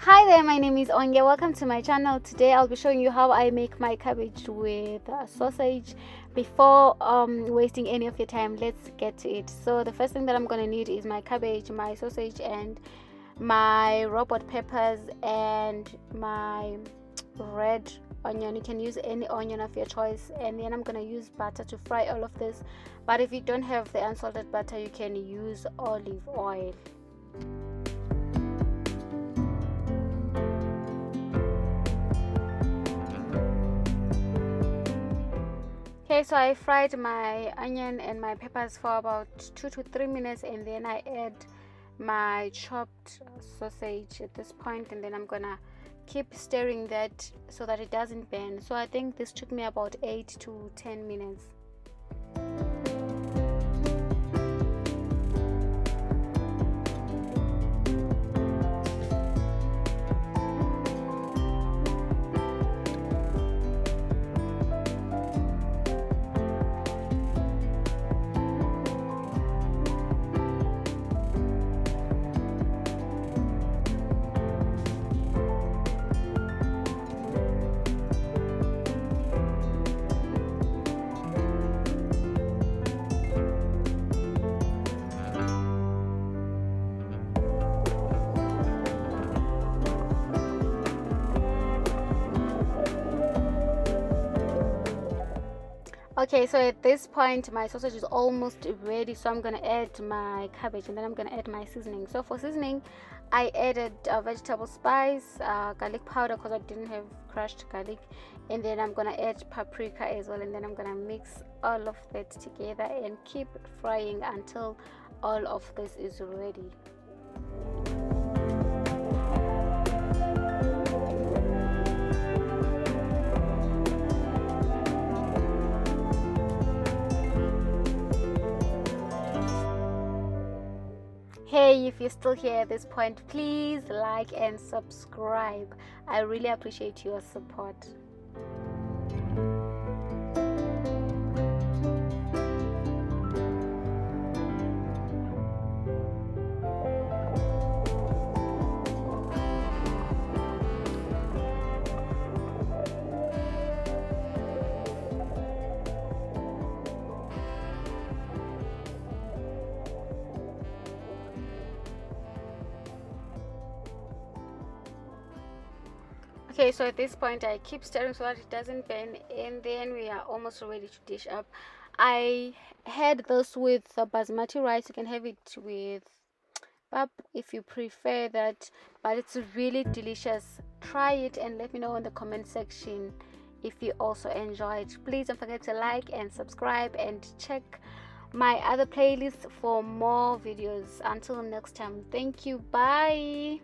Hi there, my name is Onge. Welcome to my channel. Today I'll be showing you how I make my cabbage with sausage. Before wasting any of your time, let's get to it. So the first thing that I'm going to need is my cabbage, my sausage, and my robot peppers, and my red onion. You can use any onion of your choice, and then I'm going to use butter to fry all of this. But if you don't have the unsalted butter, you can use olive oil. Okay, so I fried my onion and my peppers for about 2 to 3 minutes, and then I add my chopped sausage at this point, and then I'm gonna keep stirring that so that it doesn't burn. So I think this took me about 8 to 10 minutes. Okay, so at this point my sausage is almost ready, so I'm gonna add my cabbage, and then I'm gonna add my seasoning. So for seasoning, I added vegetable spice, garlic powder because I didn't have crushed garlic, and then I'm gonna add paprika as well, and then I'm gonna mix all of that together and keep frying until all of this is ready. Hey, if you're still here at this point, please like and subscribe. I really appreciate your support. Okay, so at this point I keep stirring so that it doesn't burn, and then we are almost ready to dish up. I had this with basmati rice. You can have it with pap if you prefer that, but it's really delicious. Try it and let me know in the comment section if you also enjoy it. Please don't forget to like and subscribe, and check my other playlist for more videos. Until next time, thank you, bye.